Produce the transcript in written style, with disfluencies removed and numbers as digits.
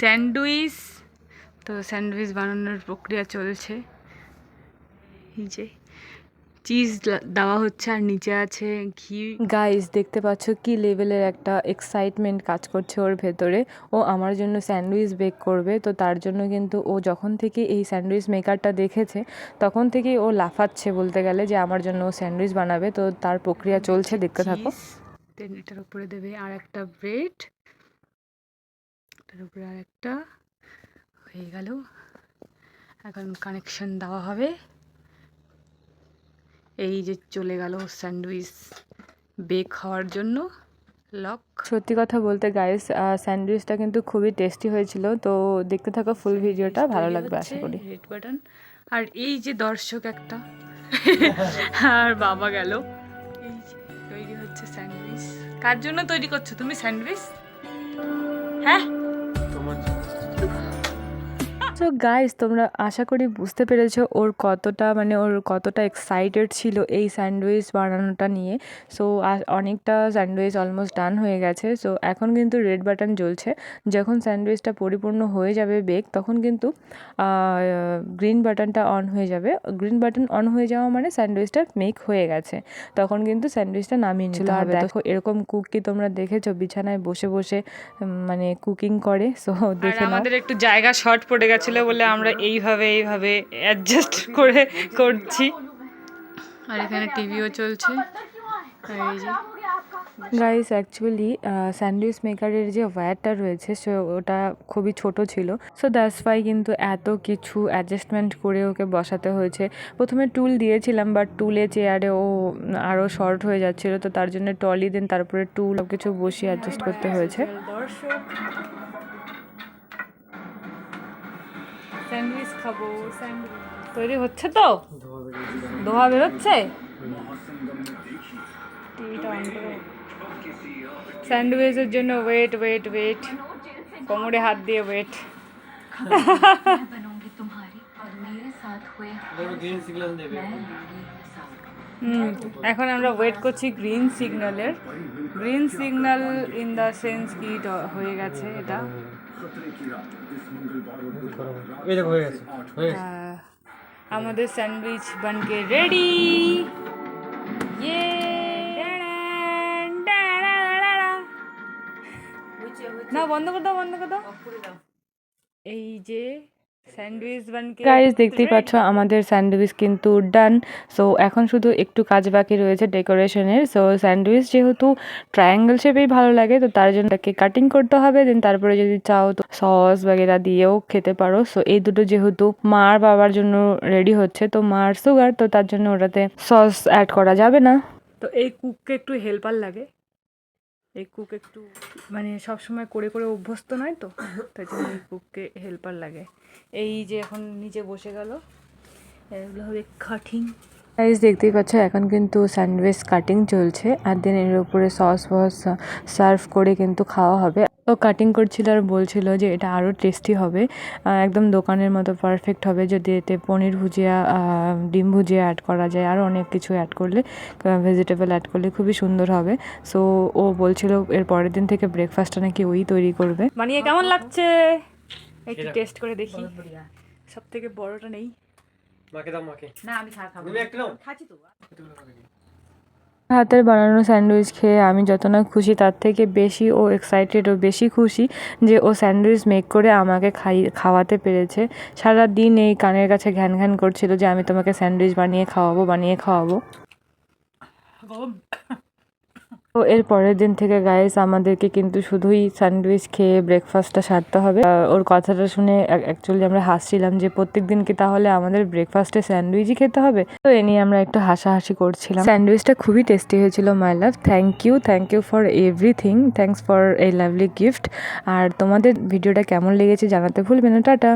Sandwich. তো sandwich বানানোর প্রক্রিয়া চলছে। এই যে চিজ দেওয়া হচ্ছে আর নিচে আছে ঘি। গাইস দেখতে পাচ্ছ কি লেভেলের একটা এক্সাইটমেন্ট কাজ করছে ওর ভেতরে। ও আমার জন্য স্যান্ডউইচ বেক করবে। তো তার জন্য কিন্তু ও যখন থেকে এই স্যান্ডউইচ মেকারটা দেখেছে তখন থেকেই ও লাফাচ্ছে বলতে গেলে যে আমার জন্য ও স্যান্ডউইচ বানাবে। তো তার প্রক্রিয়া চলছে, দেখতে থাকো। দেন এটার উপরে দেবে আর একটা ব্রেড, এটার উপরে আর একটা, হয়ে গেল। এখন কানেকশন দেওয়া হবে। এই যে চলে গেল স্যান্ডউইচ বেক হওয়ার জন্য লক। সত্যি কথা বলতে গাইস স্যান্ডউইচটা কিন্তু খুবই টেস্টি হয়েছিল। তো দেখতে থাকো ফুল ভিডিওটা, ভালো লাগবে আশা করি। Red button. আর এই যে দর্শক একটা আর বাবা গেল। এই যে তৈরি হচ্ছে স্যান্ডউইচ। কার জন্য তৈরি করছো তুমি স্যান্ডউইচ? হ্যাঁ তো গাইস তোমরা আশা করি বুঝতে পেরেছো ওর কতটা এক্সাইটেড ছিল এই স্যান্ডউইচ বানানোটা নিয়ে। সো অনেকটা স্যান্ডউইচ অলমোস্ট ডান হয়ে গেছে। সো এখন কিন্তু রেড বাটন জ্বলছে। যখন স্যান্ডউইচটা পরিপূর্ণ হয়ে যাবে বেক তখন কিন্তু গ্রিন বাটনটা অন হয়ে যাবে। গ্রিন বাটন অন হয়ে যাওয়া মানে স্যান্ডউইচটা মেক হয়ে গেছে, তখন কিন্তু স্যান্ডউইচটা নামিয়ে নিতে হবে। দেখো এরকম কুক কি তোমরা দেখেছো বিছানায় বসে বসে মানে কুকিং করে? সো দেখে নাও। আমাদের একটু জায়গা শর্ট পড়ে গেছিলো বলে আমরা এইভাবে অ্যাডজাস্ট করে করছি। আর এখানে টিভিও চলছে। এই যে গাইস অ্যাকচুয়ালি স্যান্ডউইচ মেকারের যে ওয়্যারটা রয়েছে সো ওটা খুবই ছোট ছিল। সো দ্যাটস ওয়াই কিন্তু এত কিছু অ্যাডজাস্টমেন্ট করে ওকে বসাতে হয়েছে। প্রথমে টুল দিয়েছিলাম বাট টুলে চেয়ারে ও আরও শর্ট হয়ে যাচ্ছিলো, তো তার জন্য টলি দেন তারপরে টুল সব কিছু বসিয়ে অ্যাডজাস্ট করতে হয়েছে। দর্শক স্যান্ডউইচ খাবো। তৈরি হচ্ছে তো, ধোয়া বেরোচ্ছে। টিভিটা অন করো। স্যান্ডউইচের জন্য ওয়েট, কোমরে হাত দিয়ে ওয়েট। এখন আমরা ওয়েট করছি গ্রিন সিগন্যালের। Green signal in the sense কি হয়ে গেছে এটা। আমাদের স্যান্ডউইচ বানকে রেডি। না বন্ধ করে দাও। এই যে স্যান্ডউইচ বানকে গাইস দেখতেই পাচ্ছ আমাদের স্যান্ডউইচ কিন্তু ডান। সো এখন শুধু একটু কাজ বাকি রয়েছে ডেকোরেশনের। সো স্যান্ডউইচ যেহেতু ট্রায়াঙ্গেল শেপেই ভালো লাগে তো তার জন্য তাকে কাটিং করতে হবে। দেন তারপরে যদি চাও তো সস বাগেরা দিয়েও খেতে পারো। সো এই দুটো যেহেতু মার বাবার জন্য রেডি হচ্ছে, তো মার সুগার, তো তার জন্য ওটাতে সস অ্যাড করা যাবে না। তো এই কুককে একটু হেল্পার লাগে। এই কুক একটু মানে সবসময় করে অভ্যস্ত নয় তো, তাই জন্য এই কুককে হেল্পার লাগে। এই যে এখন নিচে বসে গেল, এগুলো হবে কাটিং। গাইস দেখতেই পাচ্ছ এখন কিন্তু স্যান্ডউইচ কাটিং চলছে আর দেন এর উপরে সস সার্ভ করে কিন্তু খাওয়া হবে। ও কাটিং করছিল আর বলছিল যে এটা আরও টেস্টি হবে, একদম দোকানের মতো পারফেক্ট হবে যদি এতে পনির ভুজিয়া, ডিম ভুজিয়া অ্যাড করা যায়, আরও অনেক কিছু অ্যাড করলে, ভেজিটেবল অ্যাড করলে খুবই সুন্দর হবে। সো ও বলছিল এর পরের দিন থেকে ব্রেকফাস্টটা নাকি ওই তৈরি করবে। বানিয়ে কেমন লাগছে একটু টেস্ট করে দেখি। সব থেকে বড়টা নেই, হাতের বানানো স্যান্ডউইচ খেয়ে আমি যত না খুশি তার থেকে বেশি ও এক্সাইটেড ও বেশি খুশি যে ও স্যান্ডউইচ মেক করে আমাকে খাওয়াতে পেরেছে। সারা দিন এই কানের কাছে ঘ্যান করছিল যে আমি তোমাকে স্যান্ডউইচ বানিয়ে খাওয়াবো। তো এর পরের দিন থেকে গাইস আমাদেরকে কিন্তু শুধুই স্যান্ডউইচ খেয়ে ব্রেকফাস্টটা সারতে হবে। ওর কথাটা শুনে অ্যাকচুয়ালি আমরা হাসছিলাম যে প্রত্যেক দিন কি তাহলে আমাদের ব্রেকফাস্টে স্যান্ডউইচই খেতে হবে? তো এ নিয়ে আমরা একটু হাসাহাসি করছিলাম। স্যান্ডউইচটা খুবই টেস্টি হয়েছিল my love. Thank you for everything. Thanks for এই লাভলি গিফট। আর তোমাদের ভিডিওটা কেমন লেগেছে জানাতে ভুলবে না। টাটা।